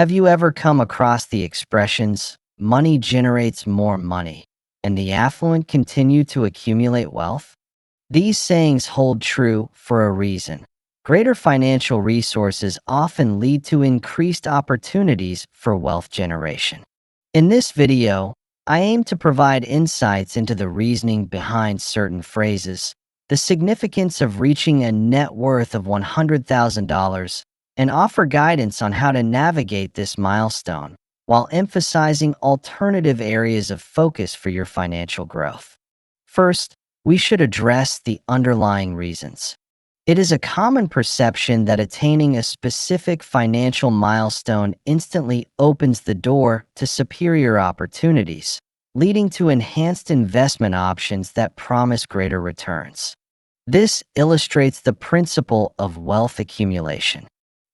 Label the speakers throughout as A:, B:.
A: Have you ever come across the expressions, money generates more money, and the affluent continue to accumulate wealth? These sayings hold true for a reason. Greater financial resources often lead to increased opportunities for wealth generation. In this video, I aim to provide insights into the reasoning behind certain phrases, the significance of reaching a net worth of $100,000, and offer guidance on how to navigate this milestone while emphasizing alternative areas of focus for your financial growth. First, we should address the underlying reasons. It is a common perception that attaining a specific financial milestone instantly opens the door to superior opportunities, leading to enhanced investment options that promise greater returns. This illustrates the principle of wealth accumulation.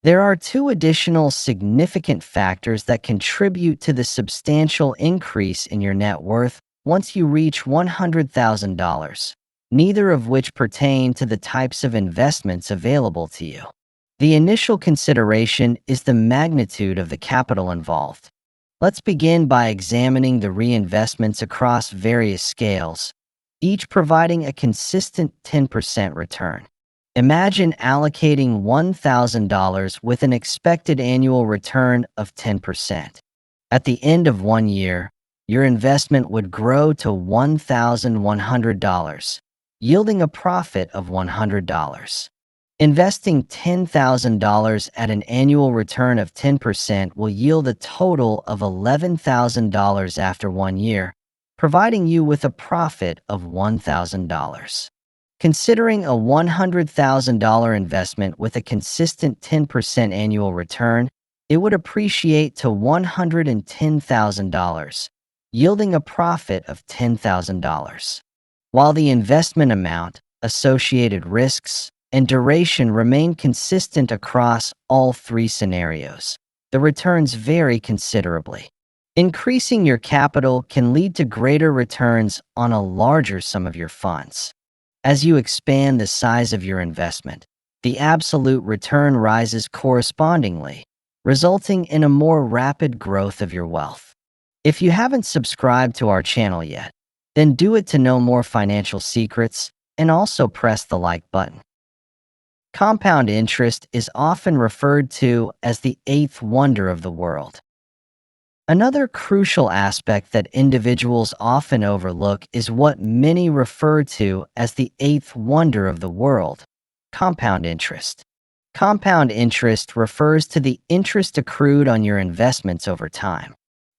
A: There are two additional significant factors that contribute to the substantial increase in your net worth once you reach $100,000, neither of which pertain to the types of investments available to you. The initial consideration is the magnitude of the capital involved. Let's begin by examining the reinvestments across various scales, each providing a consistent 10% return. Imagine allocating $1,000 with an expected annual return of 10%. At the end of 1 year, your investment would grow to $1,100, yielding a profit of $100. Investing $10,000 at an annual return of 10% will yield a total of $11,000 after 1 year, providing you with a profit of $1,000. Considering a $100,000 investment with a consistent 10% annual return, it would appreciate to $110,000, yielding a profit of $10,000. While the investment amount, associated risks, and duration remain consistent across all three scenarios, the returns vary considerably. Increasing your capital can lead to greater returns on a larger sum of your funds. As you expand the size of your investment, the absolute return rises correspondingly, resulting in a more rapid growth of your wealth. If you haven't subscribed to our channel yet, then do it to know more financial secrets and also press the like button. Compound interest is often referred to as the eighth wonder of the world. Another crucial aspect that individuals often overlook is what many refer to as the eighth wonder of the world, compound interest. Compound interest refers to the interest accrued on your investments over time.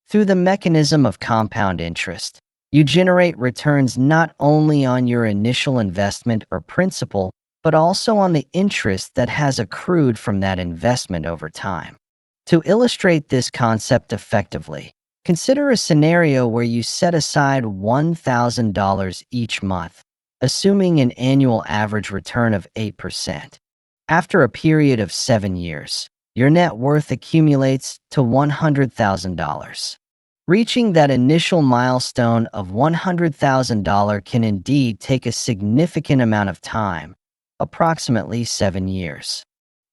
A: Through the mechanism of compound interest, you generate returns not only on your initial investment or principal, but also on the interest that has accrued from that investment over time. To illustrate this concept effectively, consider a scenario where you set aside $1,000 each month, assuming an annual average return of 8%. After a period of 7 years, your net worth accumulates to $100,000. Reaching that initial milestone of $100,000 can indeed take a significant amount of time, approximately 7 years.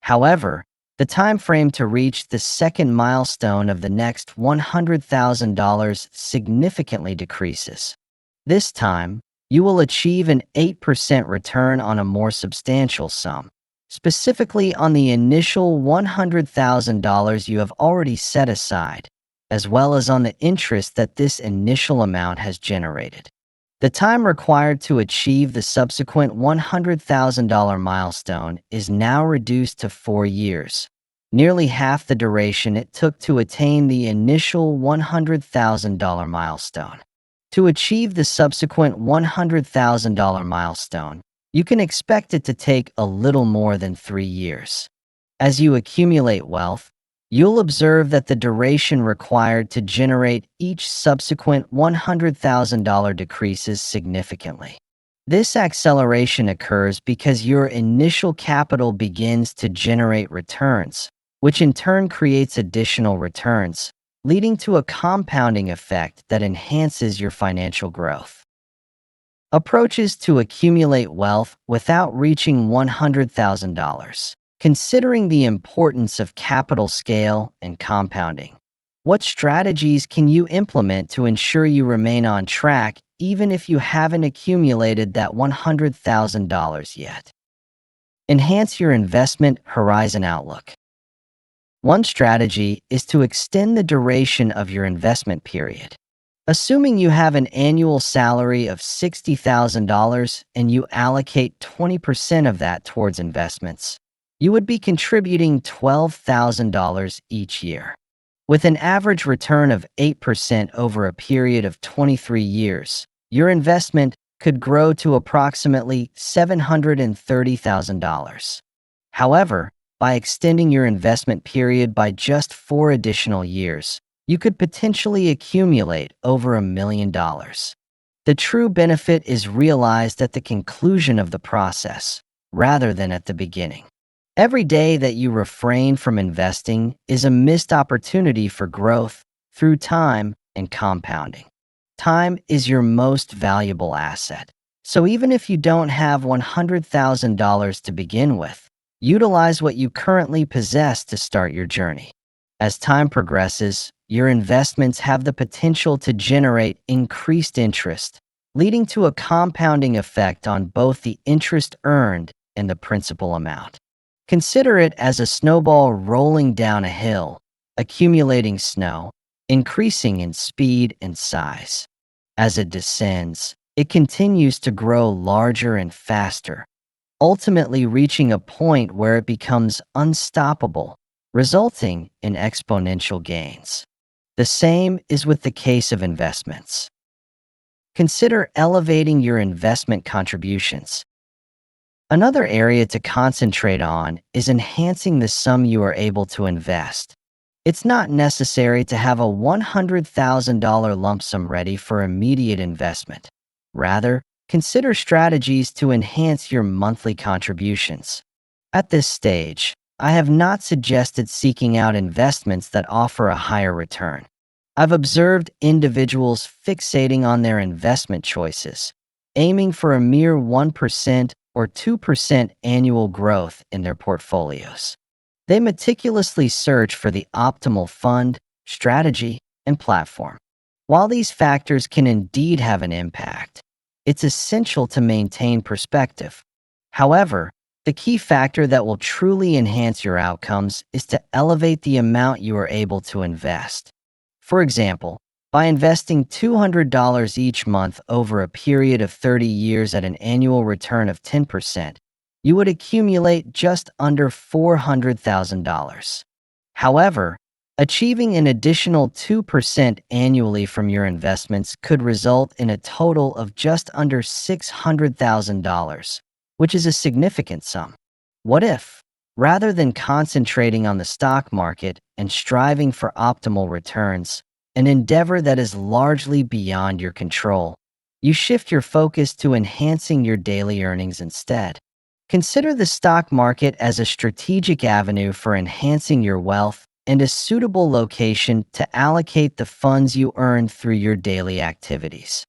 A: However, the time frame to reach the second milestone of the next $100,000 significantly decreases. This time, you will achieve an 8% return on a more substantial sum, specifically on the initial $100,000 you have already set aside, as well as on the interest that this initial amount has generated. The time required to achieve the subsequent $100,000 milestone is now reduced to 4 years, nearly half the duration it took to attain the initial $100,000 milestone. To achieve the subsequent $100,000 milestone, you can expect it to take a little more than 3 years. As you accumulate wealth, you'll observe that the duration required to generate each subsequent $100,000 decreases significantly. This acceleration occurs because your initial capital begins to generate returns, which in turn creates additional returns, leading to a compounding effect that enhances your financial growth. Approaches to accumulate wealth without reaching $100,000. Considering the importance of capital scale and compounding, what strategies can you implement to ensure you remain on track even if you haven't accumulated that $100,000 yet? Enhance your investment horizon outlook. One strategy is to extend the duration of your investment period. Assuming you have an annual salary of $60,000 and you allocate 20% of that towards investments, you would be contributing $12,000 each year. With an average return of 8% over a period of 23 years, your investment could grow to approximately $730,000. However, by extending your investment period by just 4 additional years, you could potentially accumulate over $1 million. The true benefit is realized at the conclusion of the process, rather than at the beginning. Every day that you refrain from investing is a missed opportunity for growth through time and compounding. Time is your most valuable asset. So even if you don't have $100,000 to begin with, utilize what you currently possess to start your journey. As time progresses, your investments have the potential to generate increased interest, leading to a compounding effect on both the interest earned and the principal amount. Consider it as a snowball rolling down a hill, accumulating snow, increasing in speed and size. As it descends, it continues to grow larger and faster, ultimately reaching a point where it becomes unstoppable, resulting in exponential gains. The same is with the case of investments. Consider elevating your investment contributions. Another area to concentrate on is enhancing the sum you are able to invest. It's not necessary to have a $100,000 lump sum ready for immediate investment. Rather, consider strategies to enhance your monthly contributions. At this stage, I have not suggested seeking out investments that offer a higher return. I've observed individuals fixating on their investment choices, aiming for a mere 1% or 2% annual growth in their portfolios. They meticulously search for the optimal fund, strategy, and platform. While these factors can indeed have an impact, it's essential to maintain perspective. However, the key factor that will truly enhance your outcomes is to elevate the amount you are able to invest. For example, by investing $200 each month over a period of 30 years at an annual return of 10%, you would accumulate just under $400,000. However, achieving an additional 2% annually from your investments could result in a total of just under $600,000, which is a significant sum. What if, rather than concentrating on the stock market and striving for optimal returns, an endeavor that is largely beyond your control, you shift your focus to enhancing your daily earnings instead? Consider the stock market as a strategic avenue for enhancing your wealth and a suitable location to allocate the funds you earn through your daily activities.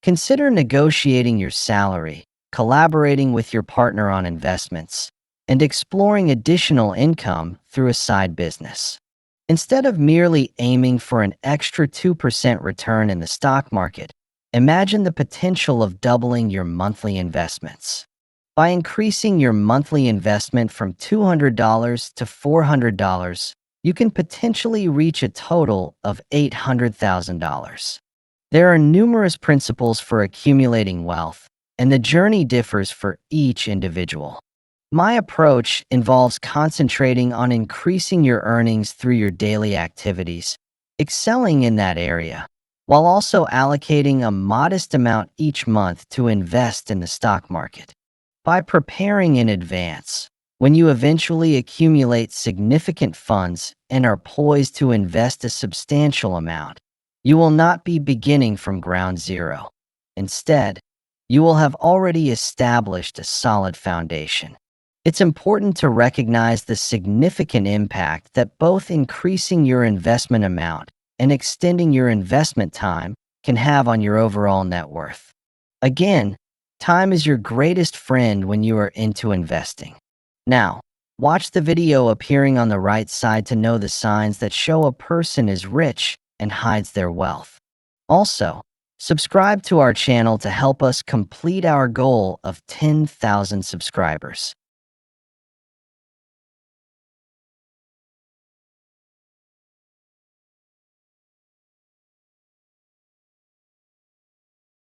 A: Consider negotiating your salary, collaborating with your partner on investments, and exploring additional income through a side business. Instead of merely aiming for an extra 2% return in the stock market, imagine the potential of doubling your monthly investments. By increasing your monthly investment from $200 to $400, you can potentially reach a total of $800,000. There are numerous principles for accumulating wealth, and the journey differs for each individual. My approach involves concentrating on increasing your earnings through your daily activities, excelling in that area, while also allocating a modest amount each month to invest in the stock market. By preparing in advance, when you eventually accumulate significant funds and are poised to invest a substantial amount, you will not be beginning from ground zero. Instead, you will have already established a solid foundation. It's important to recognize the significant impact that both increasing your investment amount and extending your investment time can have on your overall net worth. Again, time is your greatest friend when you are into investing. Now, Watch the video appearing on the right side to know the signs that show a person is rich and hides their wealth. Also, subscribe to our channel to help us complete our goal of 10,000 subscribers.